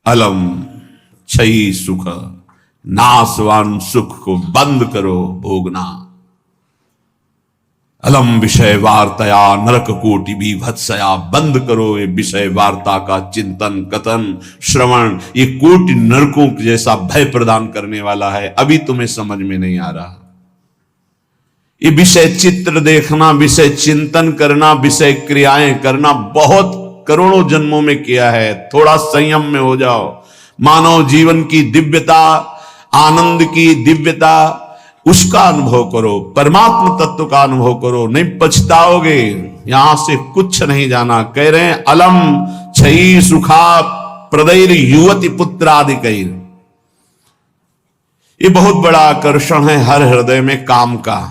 अलम क्षयी सुख, नाशवान सुख को बंद करो भोगना। अलम विषय वार्तया नरक कोटि बीभत्सया, बंद करो ये विषय वार्ता का चिंतन कथन श्रवण, ये कोटि नरकों जैसा भय प्रदान करने वाला है। अभी तुम्हें समझ में नहीं आ रहा। ये विषय चित्र देखना, विषय चिंतन करना, विषय क्रियाएं करना बहुत करोड़ों जन्मों में किया है। थोड़ा संयम में हो जाओ। मानव जीवन की दिव्यता, आनंद की दिव्यता, उसका अनुभव करो, परमात्म तत्व का अनुभव करो, नहीं पछताओगे। यहां से कुछ नहीं जाना। कह रहे हैं अलम क्षयी सुखा प्रदैर युवती पुत्रादिकैर। ये बहुत बड़ा आकर्षण है हर हृदय में काम का।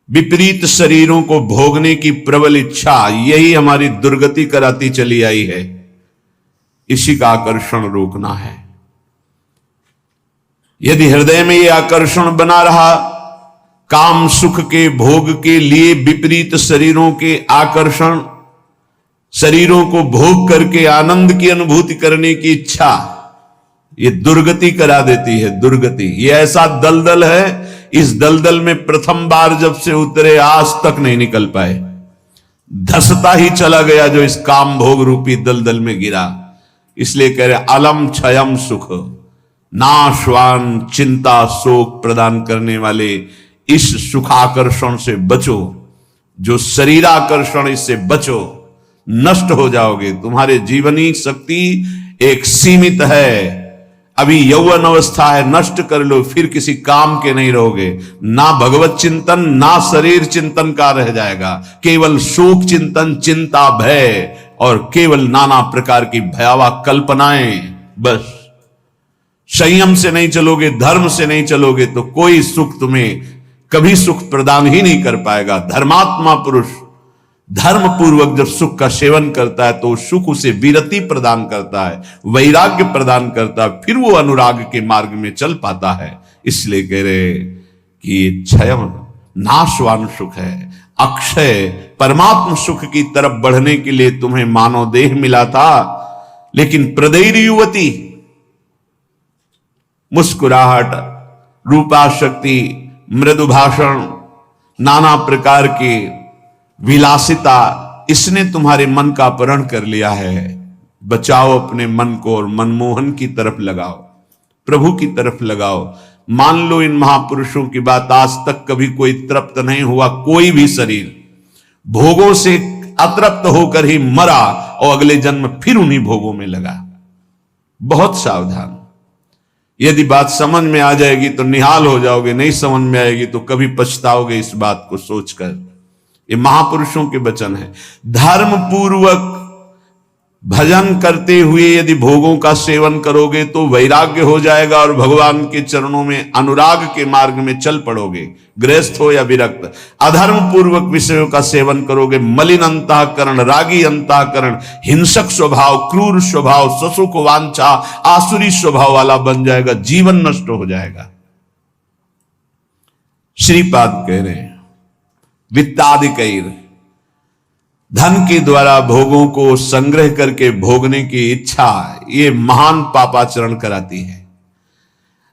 विपरीत शरीरों को भोगने की प्रबल इच्छा, यही हमारी दुर्गति कराती चली आई है। इसी का आकर्षण रोकना है। यदि हृदय में यह आकर्षण बना रहा, काम सुख के भोग के लिए विपरीत शरीरों के आकर्षण, शरीरों को भोग करके आनंद की अनुभूति करने की इच्छा, ये दुर्गति करा देती है। दुर्गति ये ऐसा दलदल है, इस दलदल में प्रथम बार जब से उतरे आज तक नहीं निकल पाए। धसता ही चला गया जो इस काम भोग रूपी दलदल में गिरा। इसलिए कह रहे अलम क्षयम सुख, नाशवान चिंता शोक प्रदान करने वाले इस सुखाकर्षण से बचो। जो शरीराकर्षण, इससे बचो, नष्ट हो जाओगे। तुम्हारे जीवनी शक्ति एक सीमित है। अभी यौवन अवस्था है, नष्ट कर लो, फिर किसी काम के नहीं रहोगे। ना भगवत चिंतन ना शरीर चिंतन का रह जाएगा। केवल शोक चिंतन, चिंता, भय और केवल नाना प्रकार की भयावह कल्पनाएं। बस संयम से नहीं चलोगे, धर्म से नहीं चलोगे तो कोई सुख तुम्हें कभी सुख प्रदान ही नहीं कर पाएगा। धर्मात्मा पुरुष धर्म पूर्वक जब सुख का सेवन करता है तो सुख उसे विरति प्रदान करता है, वैराग्य प्रदान करता है, फिर वो अनुराग के मार्ग में चल पाता है। इसलिए कह रहे कि क्षय नाशवान सुख है, अक्षय परमात्म सुख की तरफ बढ़ने के लिए तुम्हें मानव देह मिला था। लेकिन प्रदैर युवती, मुस्कुराहट, रूपाशक्ति, मृदु भाषण, नाना प्रकार की विलासिता, इसने तुम्हारे मन का अपहरण कर लिया है। बचाओ अपने मन को और मनमोहन की तरफ लगाओ, प्रभु की तरफ लगाओ। मान लो इन महापुरुषों की बात, आज तक कभी कोई तृप्त नहीं हुआ। कोई भी शरीर भोगों से अतृप्त होकर ही मरा और अगले जन्म फिर उन्हीं भोगों में लगा। बहुत सावधान। यदि बात समझ में आ जाएगी तो निहाल हो जाओगे, नहीं समझ में आएगी तो कभी पछताओगे इस बात को सोचकर। ये महापुरुषों के वचन है। धर्म पूर्वक भजन करते हुए यदि भोगों का सेवन करोगे तो वैराग्य हो जाएगा और भगवान के चरणों में अनुराग के मार्ग में चल पड़ोगे, गृहस्थ हो या विरक्त। अधर्म पूर्वक विषयों का सेवन करोगे, मलिन अंतःकरण, रागी अंतःकरण, हिंसक स्वभाव, क्रूर स्वभाव, ससुख वांछा, आसुरी स्वभाव वाला बन जाएगा, जीवन नष्ट हो जाएगा। श्रीपाद कह रहे हैं वित्तादिकैर, धन के द्वारा भोगों को संग्रह करके भोगने की इच्छा, ये महान पापाचरण कराती है।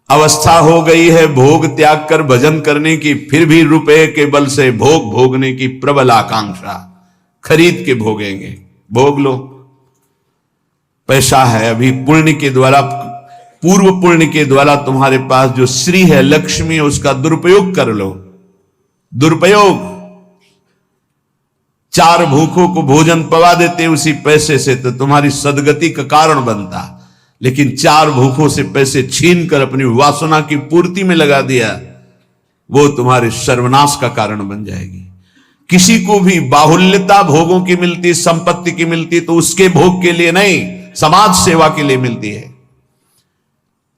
अवस्था हो गई है भोग त्याग कर भजन करने की, फिर भी रुपए के बल से भोग भोगने की प्रबल आकांक्षा, खरीद के भोगेंगे। भोग लो, पैसा है, अभी पुण्य के द्वारा, पूर्व पुण्य के द्वारा तुम्हारे पास जो श्री है, लक्ष्मी है, उसका दुरुपयोग कर लो। दुरुपयोग, चार भूखों को भोजन पवा देते उसी पैसे से तो तुम्हारी सदगति का कारण बनता। लेकिन चार भूखों से पैसे छीन कर अपनी वासना की पूर्ति में लगा दिया, वो तुम्हारे सर्वनाश का कारण बन जाएगी। किसी को भी बाहुल्यता भोगों की मिलती, संपत्ति की मिलती तो उसके भोग के लिए नहीं, समाज सेवा के लिए मिलती है।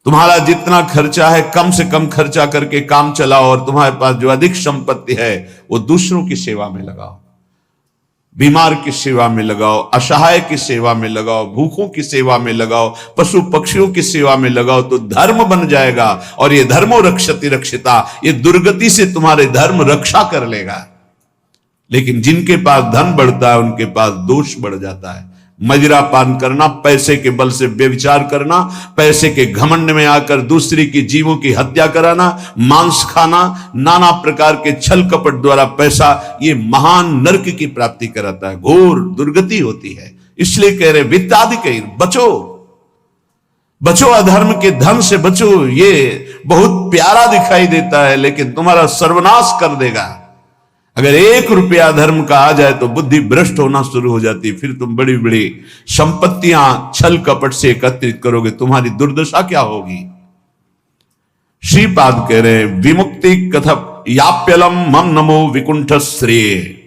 तुम्हारा जितना खर्चा है कम से कम खर्चा करके काम चलाओ और तुम्हारे पास जो अधिक संपत्ति है वो दूसरों की सेवा में लगाओ, बीमार की सेवा में लगाओ, असहाय की सेवा में लगाओ, भूखों की सेवा में लगाओ, पशु पक्षियों की सेवा में लगाओ तो धर्म बन जाएगा। और ये धर्मो रक्षति रक्षिता, ये दुर्गति से तुम्हारे धर्म रक्षा कर लेगा। लेकिन जिनके पास धन बढ़ता है उनके पास दोष बढ़ जाता है। मदिरा पान करना, पैसे के बल से व्यभिचार करना, पैसे के घमंड में आकर दूसरे की जीवों की हत्या कराना, मांस खाना, नाना प्रकार के छल कपट द्वारा पैसा, ये महान नरक की प्राप्ति कराता है, घोर दुर्गति होती है। इसलिए कह रहे वित्ताधिक बचो, बचो, अधर्म के धन से बचो। ये बहुत प्यारा दिखाई देता है लेकिन तुम्हारा सर्वनाश कर देगा। अगर 1 रुपया धर्म का आ जाए तो बुद्धि भ्रष्ट होना शुरू हो जाती, फिर तुम बड़ी बड़ी संपत्तियां छल कपट से एकत्रित करोगे, तुम्हारी दुर्दशा क्या होगी। श्रीपाद कह रहे विमुक्ति कथप याप्यलम मम नमो विकुंठ श्रेय।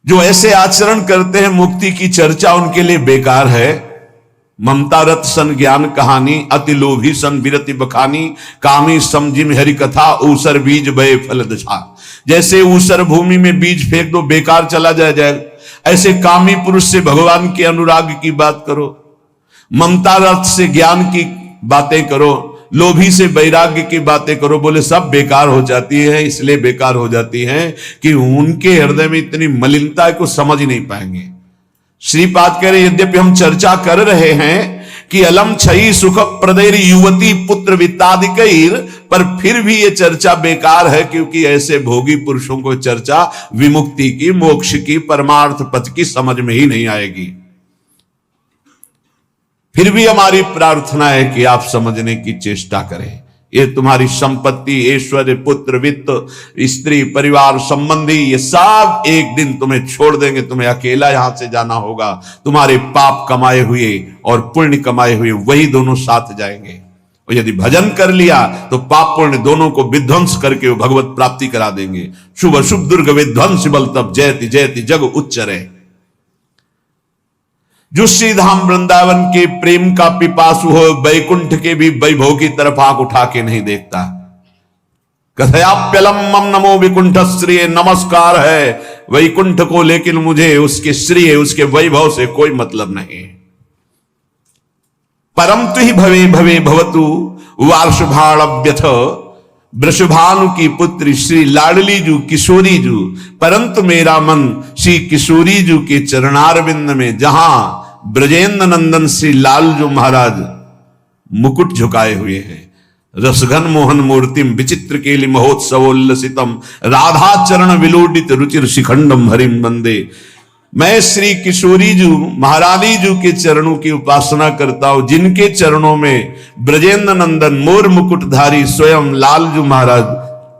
जो ऐसे आचरण करते हैं मुक्ति की चर्चा उनके लिए बेकार है। ममता रत सन ज्ञान कहानी, अति लोभी सन विरति बखानी, कामी समझिम हरि कथा, ऊसर बीज बय फल दशा। जैसे ऊसर भूमि में बीज फेंक दो बेकार चला जाएगा, ऐसे कामी पुरुष से भगवान के अनुराग की बात करो, ममता रत से ज्ञान की बातें करो, लोभी से वैराग्य की बातें करो, बोले सब बेकार हो जाती है। इसलिए बेकार हो जाती है कि उनके हृदय में इतनी मलिनता है को समझ ही नहीं पाएंगे। श्रीपाद कह रहे यद्यपि हम चर्चा कर रहे हैं कि अलम छई सुख प्रदेर युवती पुत्र वित्तादिकैर, पर फिर भी ये चर्चा बेकार है क्योंकि ऐसे भोगी पुरुषों को चर्चा विमुक्ति की, मोक्ष की, परमार्थ पथ की समझ में ही नहीं आएगी। फिर भी हमारी प्रार्थना है कि आप समझने की चेष्टा करें। ये तुम्हारी संपत्ति, ऐश्वर्य, पुत्र, वित्त, स्त्री, परिवार, संबंधी, ये सब एक दिन तुम्हें छोड़ देंगे, तुम्हें अकेला यहां से जाना होगा। तुम्हारे पाप कमाए हुए और पुण्य कमाए हुए वही दोनों साथ जाएंगे। और यदि भजन कर लिया तो पाप पुण्य दोनों को विध्वंस करके वो भगवत प्राप्ति करा देंगे। शुभ शुभ दुर्ग विध्वंस बल तब जयति जयति जग उच्चरे। जो श्री धाम वृंदावन के प्रेम का पिपासु हो, वैकुंठ के भी वैभव की तरफ आंख उठा के नहीं देखता। कथयाप्यलम मम नमो विकुंठ श्रेय, नमस्कार है वैकुंठ को, लेकिन मुझे उसके श्रेय, उसके वैभव से कोई मतलब नहीं। परम तु ही भवे भवे भवतु वार्षभाण्यथ, वृषभानु की पुत्री श्री लाडली जू किशोरी जू, परंतु मेरा मन श्री किशोरी जू के चरणारविंद में, जहां ब्रजेंद्र नंदन श्री लालजू महाराज मुकुट झुकाए हुए हैं, रसघन मोहन मूर्तिम विचित्र केलि महोत्सवोल्लसितम, राधा चरण विलोडित रुचिर शिखंडम हरिम वंदे। मैं श्री किशोरी जू महारानी जू के चरणों की उपासना करता हूं, जिनके चरणों में ब्रजेंद्र नंदन मोर मुकुटधारी स्वयं लालजू महाराज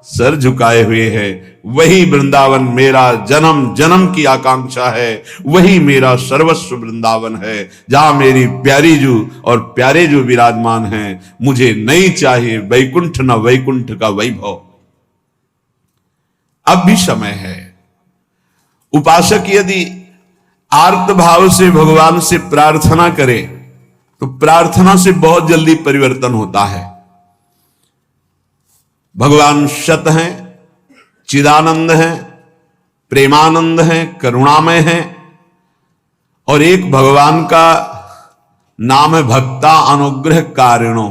सर झुकाए हुए हैं। वही वृंदावन मेरा जन्म जन्म की आकांक्षा है, वही मेरा सर्वस्व वृंदावन है, जहां मेरी प्यारी जू और प्यारे जो विराजमान हैं। मुझे नहीं चाहिए वैकुंठ न वैकुंठ का वैभव। अब भी समय है। उपासक यदि आर्त भाव से भगवान से प्रार्थना करे तो प्रार्थना से बहुत जल्दी परिवर्तन होता है। भगवान सत हैं, चिदानंद हैं, प्रेमानंद हैं, करुणामय हैं, और एक भगवान का नाम है भक्ता अनुग्रह कारिणो।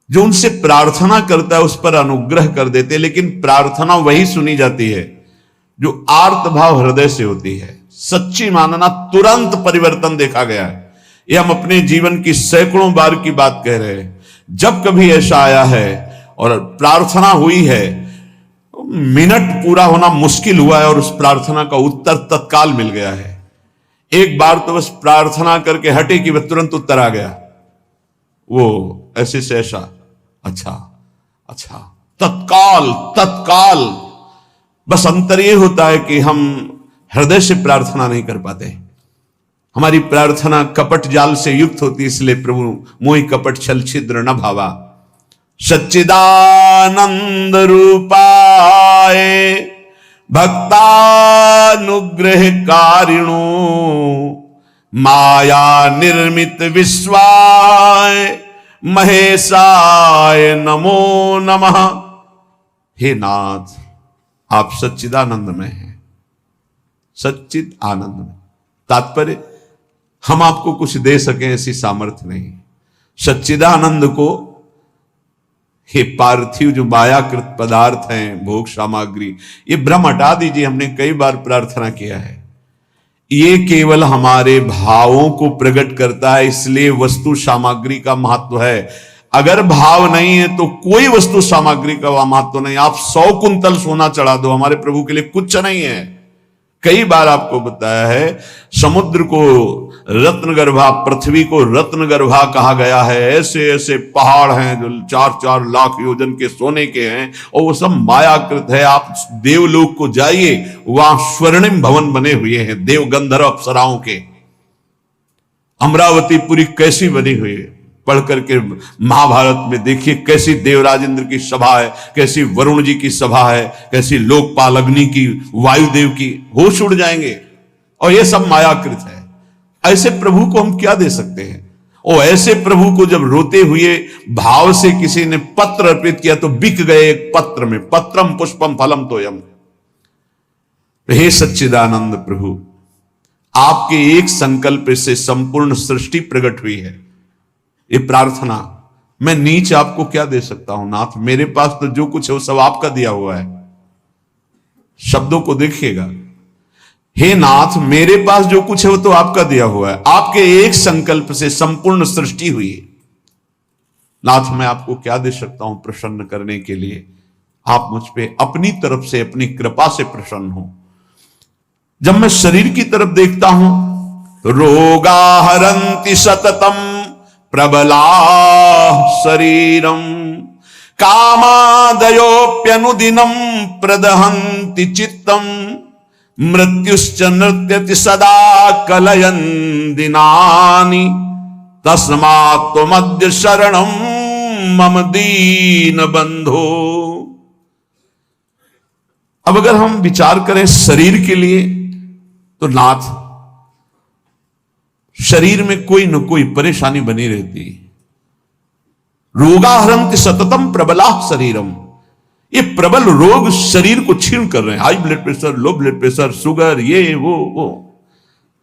जो उनसे प्रार्थना करता है उस पर अनुग्रह कर देते, लेकिन प्रार्थना वही सुनी जाती है जो आर्त भाव हृदय से होती है। सच्ची मानना, तुरंत परिवर्तन देखा गया है। ये हम अपने जीवन की सैकड़ों बार की बात कह रहे हैं। जब कभी ऐसा आया है और प्रार्थना हुई है, मिनट पूरा होना मुश्किल हुआ है और उस प्रार्थना का उत्तर तत्काल मिल गया है। एक बार तो बस प्रार्थना करके हटे कि वह तुरंत उत्तर आ गया, वो ऐसे से ऐसा, अच्छा अच्छा, तत्काल तत्काल। बस अंतर ये होता है कि हम हृदय से प्रार्थना नहीं कर पाते। हमारी प्रार्थना कपट जाल से युक्त होती, इसलिए प्रभु मोहि कपट छल छिद्र न भावा। सच्चिदानंद रूपाय भक्तानुग्रह कारिणो, माया निर्मित विश्वाय महेशाय नमो नमः। हे नाथ, आप सच्चिदानंद में हैं, सच्चिद आनंद में। तात्पर्य, हम आपको कुछ दे सकें ऐसी सामर्थ्य नहीं। सच्चिदानंद को हे पार्थिव जो मायाकृत पदार्थ हैं, भोग सामग्री, ये भ्रम हटा दीजिए। हमने कई बार प्रार्थना किया है, ये केवल हमारे भावों को प्रकट करता है, इसलिए वस्तु सामग्री का महत्व है। अगर भाव नहीं है तो कोई वस्तु सामग्री का महत्व नहीं। आप 100 कुंतल सोना चढ़ा दो, हमारे प्रभु के लिए कुछ नहीं है। कई बार आपको बताया है, समुद्र को रत्नगर्भा, पृथ्वी को रत्नगर्भा कहा गया है। ऐसे ऐसे पहाड़ हैं जो 4-4 लाख योजन के सोने के हैं, और वो सब मायाकृत है। आप देवलोक को जाइए, वहां स्वर्णिम भवन बने हुए हैं देव गंधर्व अप्सराओं के। अमरावतीपुरी कैसी बनी हुई है, पढ़ करके महाभारत में देखिए कैसी देवराज इंद्र की सभा है, कैसी वरुण जी की सभा है, कैसी लोकपाल अग्नि की, वायुदेव की, होश उड़ जाएंगे। और ये सब मायाकृत है। ऐसे प्रभु को हम क्या दे सकते हैं? और ऐसे प्रभु को जब रोते हुए भाव से किसी ने पत्र अर्पित किया तो बिक गए एक पत्र में। पत्रम पुष्पम फलम तोयम। हे सच्चिदानंद प्रभु, आपके एक संकल्प से संपूर्ण सृष्टि प्रकट हुई है। ये प्रार्थना, मैं नीच आपको क्या दे सकता हूं नाथ? मेरे पास तो जो कुछ है वो सब आपका दिया हुआ है। शब्दों को देखिएगा, हे नाथ मेरे पास जो कुछ है वो तो आपका दिया हुआ है। आपके एक संकल्प से संपूर्ण सृष्टि हुई है। नाथ मैं आपको क्या दे सकता हूं प्रसन्न करने के लिए? आप मुझ पे अपनी तरफ से, अपनी कृपा से प्रसन्न हो। जब मैं शरीर की तरफ देखता हूं तो रोगा हरंति सततम प्रबला शरीरम कामादयोप्यनुदिनम प्रदहन्ति चित्तम मृत्युश्च नृत्यति सदा कलयन् दिनानि तस्मात् त्वमद्य शरणं मम दीन बंधो। अब अगर हम विचार करें शरीर के लिए तो नाथ, शरीर में कोई न कोई परेशानी बनी रहती। रोगाहरंति सततम प्रबला शरीरम, ये प्रबल रोग शरीर को छीन कर रहे हैं। High blood pressure, low blood pressure, sugar, ये वो।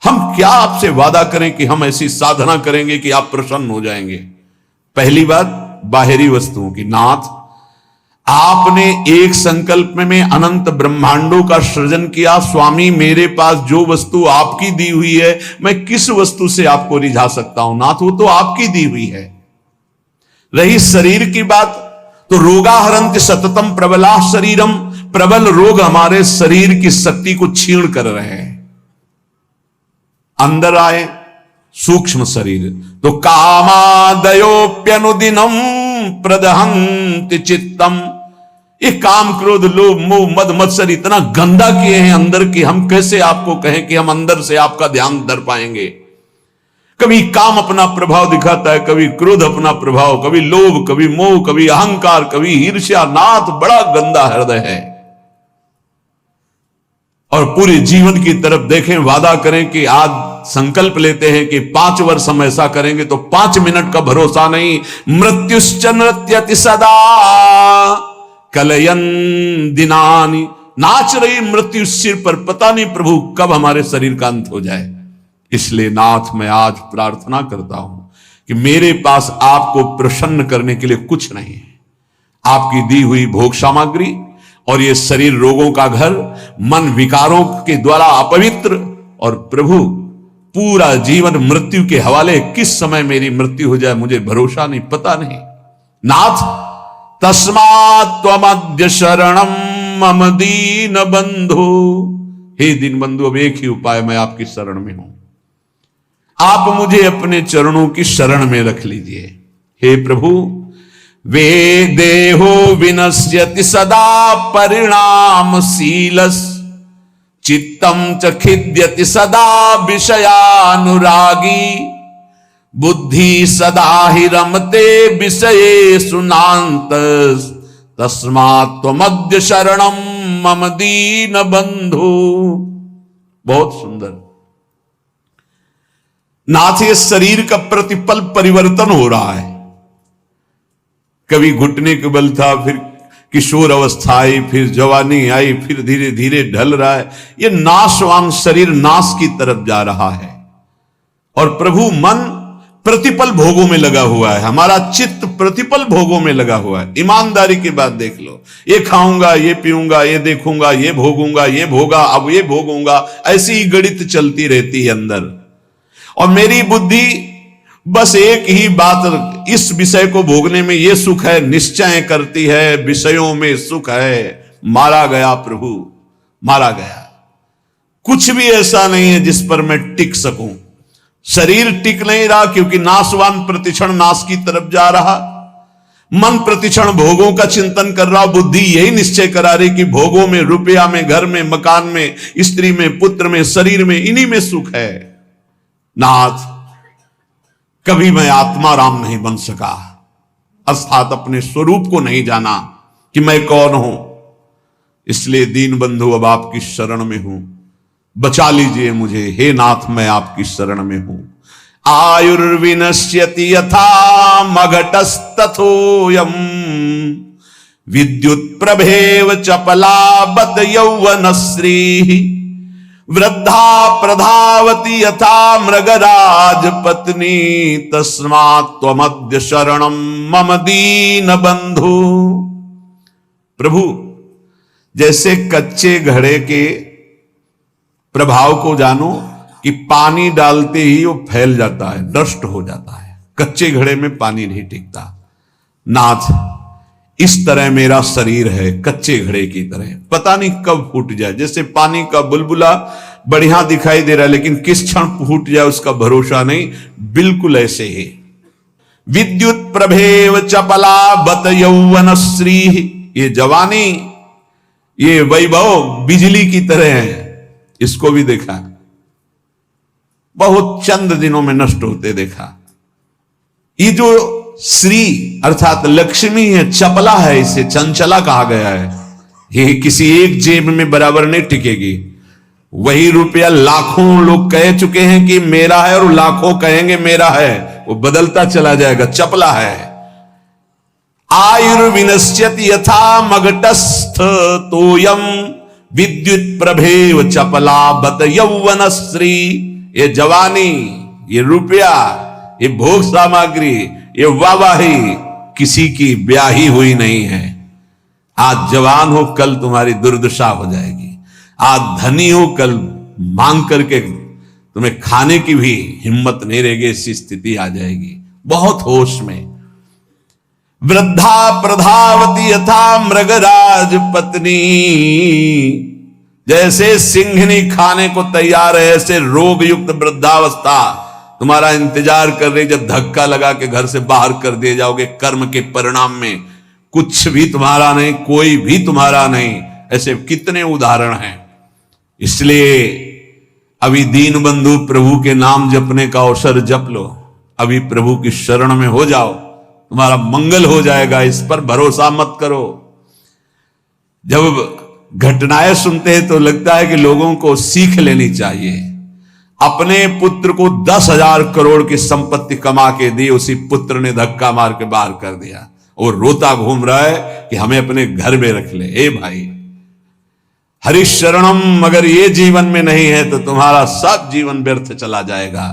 हम क्या आपसे वादा करें कि हम ऐसी साधना करेंगे कि आप प्रसन्न हो जाएंगे? पहली बात बाहरी वस्तुओं की। नाथ आपने एक संकल्प में अनंत ब्रह्मांडों का सृजन किया। स्वामी मेरे पास जो वस्तु आपकी दी हुई है, मैं किस वस्तु से आपको रिझा सकता हूं नाथ? वो तो आपकी दी हुई है। रही शरीर की बात, तो रोगाहरंति सततम प्रबला शरीरम, प्रबल रोग हमारे शरीर की शक्ति को छीण कर रहे हैं। अंदर आए सूक्ष्म शरीर, तो कामादयोप्यनुदिनम प्रदहन्ति चित्तम, ये काम क्रोध लोभ मोह मद मत्सर इतना गंदा किए हैं अंदर की, हम कैसे आपको कहें कि हम अंदर से आपका ध्यान धर पाएंगे? कभी काम अपना प्रभाव दिखाता है, कभी क्रोध अपना प्रभाव, कभी लोभ, कभी मोह, कभी अहंकार, कभी ईर्ष्या। नाथ बड़ा गंदा हृदय है। और पूरे जीवन की तरफ देखें, वादा करें कि आज संकल्प लेते हैं कि 5 वर्ष हम ऐसा करेंगे, तो 5 मिनट का भरोसा नहीं। मृत्युश्च नृत्यति सदा कलयन दिनानि, नाच रही मृत्यु सिर पर, पता नहीं प्रभु कब हमारे शरीर का अंत हो जाए। इसलिए नाथ मैं आज प्रार्थना करता हूं कि मेरे पास आपको प्रसन्न करने के लिए कुछ नहीं है। आपकी दी हुई भोग सामग्री और ये शरीर रोगों का घर, मन विकारों के द्वारा अपवित्र, और प्रभु पूरा जीवन मृत्यु के हवाले। किस समय मेरी मृत्यु हो जाए मुझे भरोसा नहीं, पता नहीं। नाथ तस्मात् त्वमद्य शरणम मम दीन बंधु, हे दीन बंधु अब एक ही उपाय, मैं आपकी शरण में हूं। आप मुझे अपने चरणों की शरण में रख लीजिए। हे प्रभु, वे देहो विनश्यति सदा परिणामशीलस्, चित्तम च खिद्यति सदा विषयानुरागी, बुद्धि सदा ही रमते विषयेषु नान्तस्, तस्मात् त्वमद्य शरणम मम दीन बंधु। बहुत सुंदर नाथ, ये शरीर का प्रतिपल परिवर्तन हो रहा है। कभी घुटने के बल था, फिर किशोर अवस्था आई, फिर जवानी आई, फिर धीरे धीरे ढल रहा है। ये नाशवान शरीर नाश की तरफ जा रहा है। और प्रभु मन प्रतिपल भोगों में लगा हुआ है, हमारा चित्त प्रतिपल भोगों में लगा हुआ है। ईमानदारी की बात देख लो, ये खाऊंगा, ये पीऊंगा, ये देखूंगा, ये भोगूंगा, ये भोगा, अब ये भोगूंगा, ऐसी ही गणित चलती रहती है अंदर। और मेरी बुद्धि बस एक ही बात, इस विषय को भोगने में ये सुख है, निश्चय करती है विषयों में सुख है। मारा गया प्रभु, मारा गया। कुछ भी ऐसा नहीं है जिस पर मैं टिक सकूं। शरीर टिक नहीं रहा क्योंकि नाशवान प्रतिक्षण नाश की तरफ जा रहा। मन प्रतिक्षण भोगों का चिंतन कर रहा। बुद्धि यही निश्चय करा रही कि भोगों में, रुपया में, घर में, मकान में, स्त्री में, पुत्र में, शरीर में, इन्हीं में सुख है। नाथ, कभी मैं आत्मा राम नहीं बन सका, अर्थात अपने स्वरूप को नहीं जाना कि मैं कौन हूं। इसलिए दीन बंधु अब आपकी शरण में हूं, बचा लीजिए मुझे। हे नाथ, मैं आपकी शरण में हूं। आयुर्विनश्यति यथा मघटस्तथोयम विद्युत प्रभेव चपला बत यौवनश्री वृद्धा प्रधावती यथा मृगराज पत्नी तस्मात् त्वमद्य शरणम मम दीन बंधु। प्रभु, जैसे कच्चे घड़े के प्रभाव को जानो कि पानी डालते ही वो फैल जाता है, नष्ट हो जाता है। कच्चे घड़े में पानी नहीं टिकता। नाथ, इस तरह मेरा शरीर है, कच्चे घड़े की तरह, पता नहीं कब फूट जाए। जैसे पानी का बुलबुला बढ़िया दिखाई दे रहा है, लेकिन किस क्षण फूट जाए उसका भरोसा नहीं। बिल्कुल ऐसे ही विद्युत प्रभेव चपला बत यौवनश्री। ये जवानी, ये वैभव बिजली की तरह है। इसको भी देखा, बहुत चंद दिनों में नष्ट होते देखा। ये जो श्री अर्थात लक्ष्मी है, चपला है, इसे चंचला कहा गया है। ये किसी एक जेब में बराबर नहीं टिकेगी। वही रुपया लाखों लोग कह चुके हैं कि मेरा है और लाखों कहेंगे मेरा है, वो बदलता चला जाएगा, चपला है। आयुर्विनश्यति यथा मघटस्थ तोयम विद्युत प्रभेव चपला बत यौवनश्री। ये जवानी, ये रुपया, ये भोग सामग्री, ये वाहवाही किसी की ब्याही हुई नहीं है। आज जवान हो, कल तुम्हारी दुर्दशा हो जाएगी। आज धनी हो, कल मांग करके तुम्हें खाने की भी हिम्मत नहीं रहेगी, ऐसी स्थिति आ जाएगी। बहुत होश में। वृद्धा प्रधावती यथा मृगराज पत्नी। जैसे सिंहनी खाने को तैयार है, ऐसे रोग युक्त वृद्धावस्था तुम्हारा इंतजार कर रही। जब धक्का लगा के घर से बाहर कर दिए जाओगे, कर्म के परिणाम में कुछ भी तुम्हारा नहीं, कोई भी तुम्हारा नहीं। ऐसे कितने उदाहरण हैं। इसलिए अभी दीन बंधु प्रभु के नाम जपने का अवसर जप लो। अभी प्रभु की शरण में हो जाओ, तुम्हारा मंगल हो जाएगा। इस पर भरोसा मत करो। जब घटनाएं सुनते हैं तो लगता है कि लोगों को सीख लेनी चाहिए। अपने पुत्र को 10,000 करोड़ की संपत्ति कमा के दी, उसी पुत्र ने धक्का मार के बाहर कर दिया और रोता घूम रहा है कि हमें अपने घर में रख ले। ए भाई, हरिशरणम अगर ये जीवन में नहीं है तो तुम्हारा सब जीवन व्यर्थ चला जाएगा।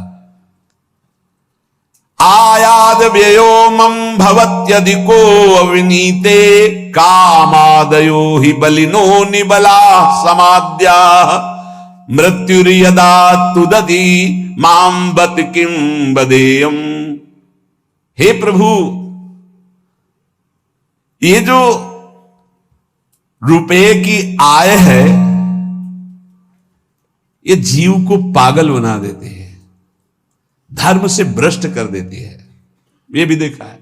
आयाद व्ययो मम भवत्यधिको अविनीते कामादयो हि बलिनो निबला समाद्या मृत्युर्यदा तुदति मां बत किं बदेयम। हे प्रभु, ये जो रुपए की आय है, ये जीव को पागल बना देती है, धर्म से भ्रष्ट कर देती है। ये भी देखा है,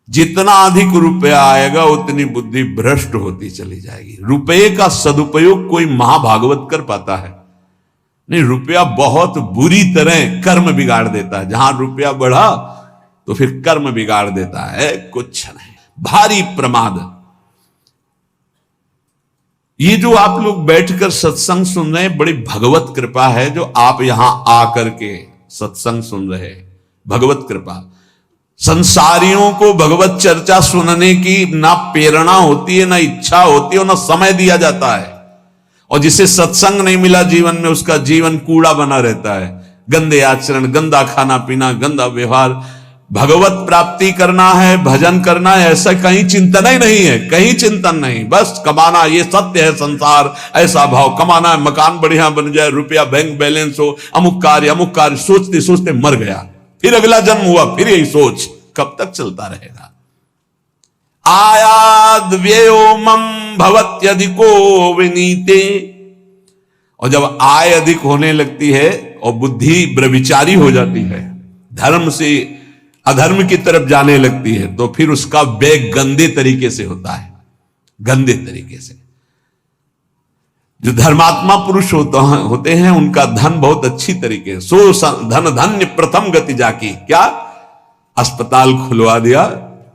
जितना अधिक रुपया आएगा उतनी बुद्धि भ्रष्ट होती चली जाएगी। रुपये का सदुपयोग कोई महाभागवत कर पाता है नहीं। रुपया बहुत बुरी तरह कर्म बिगाड़ देता है। जहां रुपया बढ़ा तो फिर कर्म बिगाड़ देता है, कुछ नहीं, भारी प्रमाद। ये जो आप लोग बैठकर सत्संग सुन रहे हैं, बड़ी भगवत कृपा है जो आप यहां आकर के सत्संग सुन रहे हैं। भगवत कृपा। संसारियों को भगवत चर्चा सुनने की ना प्रेरणा होती है, ना इच्छा होती है, ना समय दिया जाता है। और जिसे सत्संग नहीं मिला जीवन में, उसका जीवन कूड़ा बना रहता है। गंदे आचरण, गंदा खाना पीना, गंदा व्यवहार। भगवत प्राप्ति करना है, भजन करना है, ऐसा कहीं चिंतन ही नहीं है, कहीं चिंतन नहीं। बस कमाना, ये सत्य है संसार, ऐसा भाव, कमाना है, मकान बढ़िया बन जाए, रुपया बैंक बैलेंस हो, अमुक कार्य सोचते सोचते मर गया, फिर अगला जन्म हुआ, फिर यही सोच, कब तक चलता रहेगा। आयाद व्ययो मम भवत्यधिको विनीते। और जब आय अधिक होने लगती है और बुद्धि ब्रविचारी हो जाती है, धर्म से अधर्म की तरफ जाने लगती है, तो फिर उसका व्यय गंदे तरीके से होता है, गंदे तरीके से। जो धर्मात्मा पुरुष होते हैं उनका धन बहुत अच्छी तरीके, सो धन धन्य प्रथम गति जाकी, क्या अस्पताल खुलवा दिया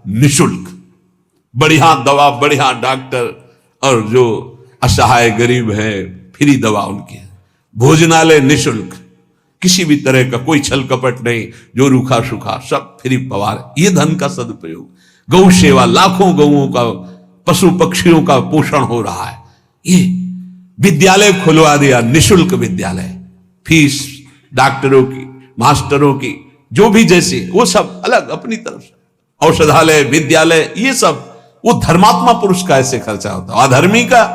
निशुल्क, बढ़िया दवा, बढ़िया डॉक्टर, और जो असहाय गरीब है फ्री दवा उनकी, भोजनालय निशुल्क, किसी भी तरह का कोई छल कपट नहीं, जो रूखा सूखा सब फ्री पवार। ये धन का सदुपयोग। गौ सेवा, लाखों गौओं का, पशु पक्षियों का पोषण हो रहा है। ये विद्यालय खुलवा दिया, निशुल्क विद्यालय, फीस डॉक्टरों की, मास्टरों की, जो भी जैसे, वो सब अलग अपनी तरफ से, औषधालय, विद्यालय, ये सब वो धर्मात्मा पुरुष का ऐसे खर्चा होता है। अधर्मी का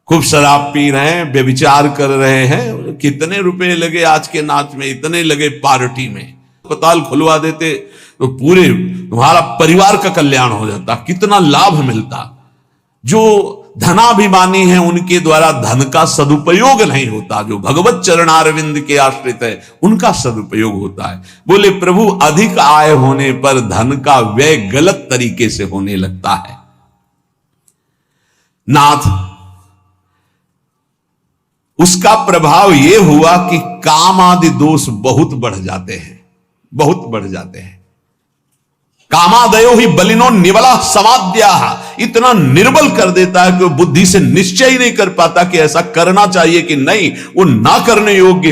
खूब शराब पी रहे हैं, व्यभिचार कर रहे हैं, कितने रुपए लगे आज के नाच में, इतने लगे पार्टी में, अस्पताल खुलवा देते तो पूरे तुम्हारा परिवार का कल्याण हो जाता, कितना लाभ मिलता। जो धनाभिमानी है उनके द्वारा धन का सदुपयोग नहीं होता, जो भगवत चरणारविंद के आश्रित है उनका सदुपयोग होता है। बोले प्रभु अधिक आय होने पर धन का व्यय गलत तरीके से होने लगता है। नाथ, उसका प्रभाव यह हुआ कि काम आदि दोष बहुत बढ़ जाते हैं, बहुत बढ़ जाते हैं। कामादयो ही बलिनो निबला समाद्या, इतना निर्बल कर देता है कि वो बुद्धि से निश्चय ही नहीं कर पाता कि ऐसा करना चाहिए कि नहीं, वो ना करने योग्य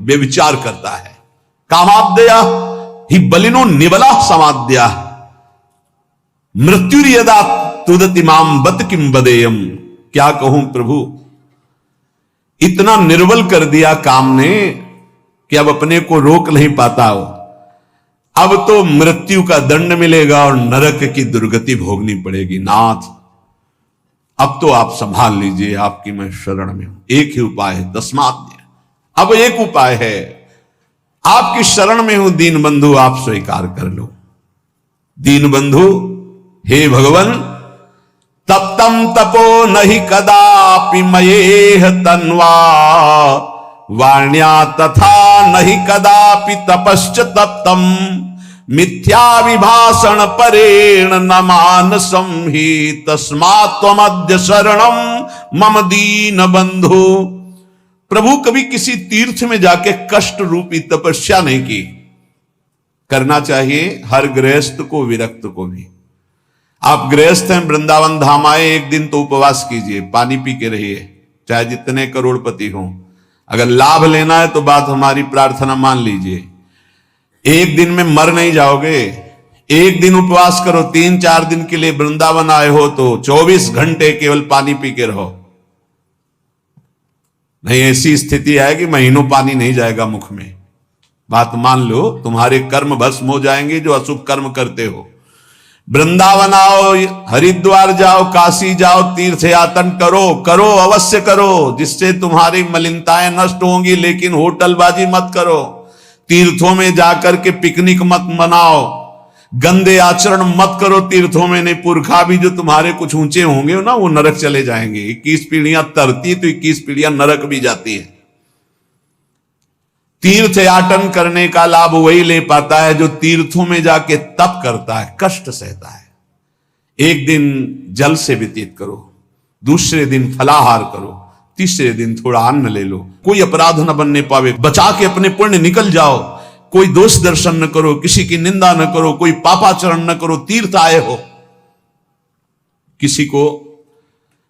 व्यभिचार करता है। कामादया ही बलिनो निबला समाद्या, मृत्युर्यदा तुदति माम बत किम बदेयम। क्या कहूं प्रभु, इतना निर्बल कर दिया काम ने कि अब अपने को रोक नहीं पाता हो। अब तो मृत्यु का दंड मिलेगा और नरक की दुर्गति भोगनी पड़ेगी। नाथ, अब तो आप संभाल लीजिए, आपकी मैं शरण में हूं। एक ही उपाय है, तस्मात्, अब एक उपाय है, आपकी शरण में हूं दीन बंधु, आप स्वीकार कर लो। दीन बंधु, हे भगवान, तप्तम तपो नहीं कदापि मयेह तन्वा, वाण्या तथा नहीं कदापि तपश्च तप्तम, मिथ्या विभाषण परेण न मानसं हि, तस्मात् त्वमद्य शरणं मम दीन बंधु। प्रभु कभी किसी तीर्थ में जाके कष्ट रूपी तपस्या नहीं की। करना चाहिए हर गृहस्थ को, विरक्त को भी। आप गृहस्थ हैं, वृंदावन धाम आए, एक दिन तो उपवास कीजिए, पानी पी के रहिए, चाहे जितने करोड़पति हों। अगर लाभ लेना है तो बात हमारी प्रार्थना मान लीजिए। एक दिन में मर नहीं जाओगे, एक दिन उपवास करो, 3-4 दिन के लिए वृंदावन आए हो तो 24 घंटे केवल पानी पी के रहो। नहीं, ऐसी स्थिति आएगी महीनों पानी नहीं जाएगा मुख में। बात मान लो, तुम्हारे कर्म भस्म हो जाएंगे जो अशुभ कर्म करते हो। वृंदावन आओ, हरिद्वार जाओ, काशी जाओ, तीर्थ यातन करो, करो अवश्य करो, जिससे तुम्हारी मलिनताएं नष्ट होंगी, लेकिन होटलबाजी मत करो, तीर्थों में जाकर के पिकनिक मत मनाओ, गंदे आचरण मत करो तीर्थों में। नहीं, पुरखा भी जो तुम्हारे कुछ ऊंचे होंगे ना, वो नरक चले जाएंगे। 21 पीढ़ियां तरती तो 21 पीढ़ियां नरक भी जाती है। तीर्थ याटन करने का लाभ वही ले पाता है जो तीर्थों में जाके तप करता है, कष्ट सहता है। एक दिन जल से व्यतीत करो, दूसरे दिन फलाहार करो, तीसरे दिन थोड़ा अन्न ले लो, कोई अपराध न बनने पावे, बचा के अपने पुण्य निकल जाओ। कोई दोष दर्शन न करो, किसी की निंदा न करो, कोई पापाचरण न करो। तीर्थ आए हो, किसी को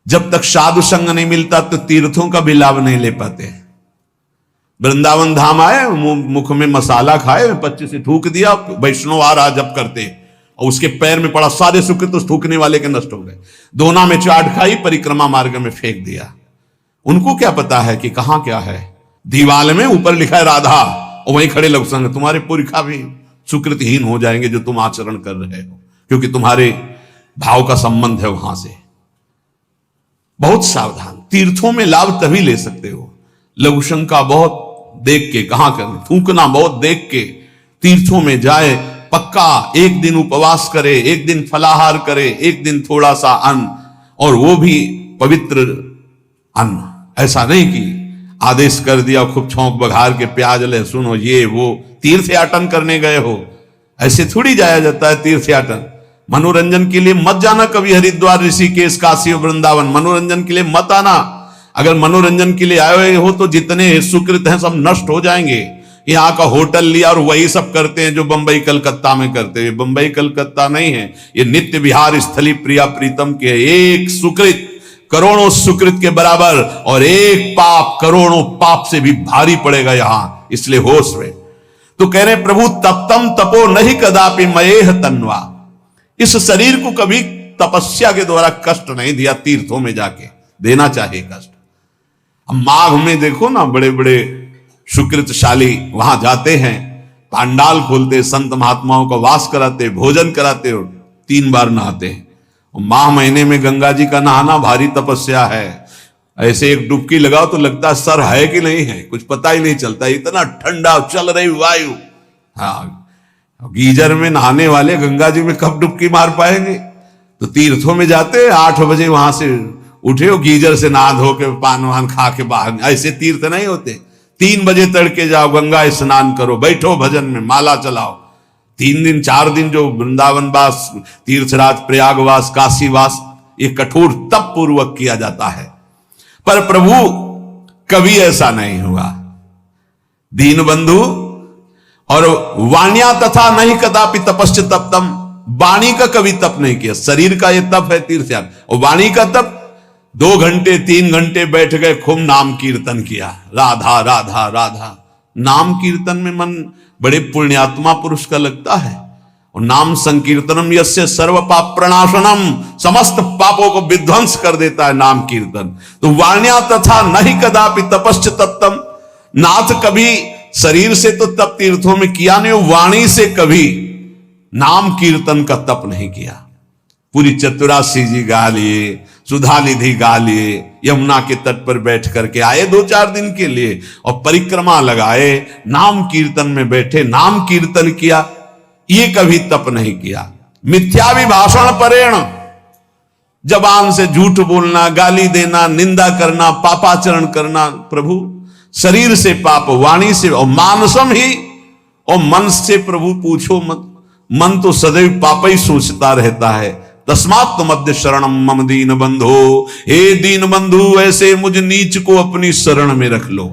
जब तक साधु संग नहीं मिलता तो तीर्थों का भी लाभ नहीं ले पाते। वृंदावन धाम आए, मुख में मसाला खाए, 25 से थूक दिया, वैष्णव आ रहा जब करते, और उसके पैर में पड़ा, सारे सुख तो थूकने वाले के नष्ट हो गए। दोना में चाट खाई, परिक्रमा मार्ग में फेंक दिया। उनको क्या पता है कि कहां क्या है। दीवाल में ऊपर लिखा है राधा, और वहीं खड़े लघु संघ, तुम्हारे पुरखा भी सुकृतहीन हो जाएंगे जो तुम आचरण कर रहे हो, क्योंकि तुम्हारे भाव का संबंध है वहां से। बहुत सावधान। तीर्थों में लाभ तभी ले सकते हो, लघु शंका बहुत देख के, कहां करना, थूकना बहुत देख के तीर्थों में जाए, पक्का एक दिन उपवास करे, एक दिन फलाहार करे, एक दिन थोड़ा सा अन्न, और वो भी पवित्र अन्न। ऐसा नहीं कि आदेश कर दिया खूब छौंक बघार के प्याज लहसुन हो ये वो, तीर्थयाटन करने गए हो, ऐसे थोड़ी जाया जाता है तीर्थयाटन। मनोरंजन के लिए मत जाना कभी हरिद्वार, ऋषिकेश, काशी और वृंदावन, मनोरंजन के लिए मत आना। अगर मनोरंजन के लिए आए हुए हो तो जितने सुकृत हैं सब नष्ट हो जाएंगे। यहाँ का होटल लिया और वही सब करते हैं जो बंबई कलकत्ता में करते हैं। बंबई कलकत्ता नहीं है, ये नित्य विहार स्थली प्रिया प्रीतम के। एक सुकृत करोड़ों सुकृत के बराबर, और एक पाप करोड़ों पाप से भी भारी पड़ेगा यहां, इसलिए होश में। तो कह रहे प्रभु तप्तम तपो नहीं कदापि मयेह तन्वा, इस शरीर को कभी तपस्या के द्वारा कष्ट नहीं दिया, तीर्थों में जाके देना चाहिए कष्ट। हम माघ में देखो ना, बड़े बड़े सुकृतशाली वहां जाते हैं, पांडाल खोलते, संत महात्माओं का वास कराते, भोजन कराते और 3 बार नहाते हैं। और माह महीने में गंगा जी का नहाना भारी तपस्या है। ऐसे एक डुबकी लगाओ तो लगता है सर है कि नहीं है, कुछ पता ही नहीं चलता, इतना ठंडा चल रही वायु। हाँ, गीजर में नहाने वाले गंगा जी में कब डुबकी मार पाएंगे। तो तीर्थों में जाते 8 बजे वहां से उठे हो, गीजर से नहा धो के पान वान खा के बाहर, ऐसे तीर्थ नहीं होते। 3 बजे तड़के जाओ, गंगा स्नान करो, बैठो भजन में, माला चलाओ। 3 दिन 4 दिन जो वृंदावन वास, तीर्थराज, प्रयागवास, काशीवास, ये कठोर तप पूर्वक किया जाता है। पर प्रभु कभी ऐसा नहीं हुआ। दीन बंधु और वाण्या तथा नहीं कदापि तपश्च तप्तम, वाणी का कभी तप नहीं किया। शरीर का ये तप है तीर्थयाग, और वाणी का तप 2 घंटे 3 घंटे बैठ गए, खूब नाम कीर्तन किया, राधा राधा राधा। नाम कीर्तन में मन बड़े पुण्यात्मा पुरुष का लगता है। और नाम संकीर्तनम यस्य सर्व पाप प्रणाशनम, समस्त पापों को विध्वंस कर देता है नाम कीर्तन। तो वाण्या तथा नहीं कदापि तपश्च तप्तम, नाथ कभी शरीर से तो तप तीर्थों में किया नहीं, वाणी से कभी नाम कीर्तन का तप नहीं किया। पूरी चतुरासी जी गा लिए, सुधा निधि गा लिए, यमुना के तट पर बैठ करके आए 2-4 दिन के लिए, और परिक्रमा लगाए, नाम कीर्तन में बैठे, नाम कीर्तन किया, ये कभी तप नहीं किया। मिथ्याभिभाषण परेण, जबान से झूठ बोलना, गाली देना, निंदा करना, पापाचरण करना, प्रभु शरीर से पाप, वाणी से, और मानसम ही, और मन से प्रभु पूछो मत, मन तो सदैव पाप ही सोचता रहता है। तस्मात् तुमद्य शरणम मम दीन बंधो, हे दीन बंधु ऐसे मुझ नीच को अपनी शरण में रख लो।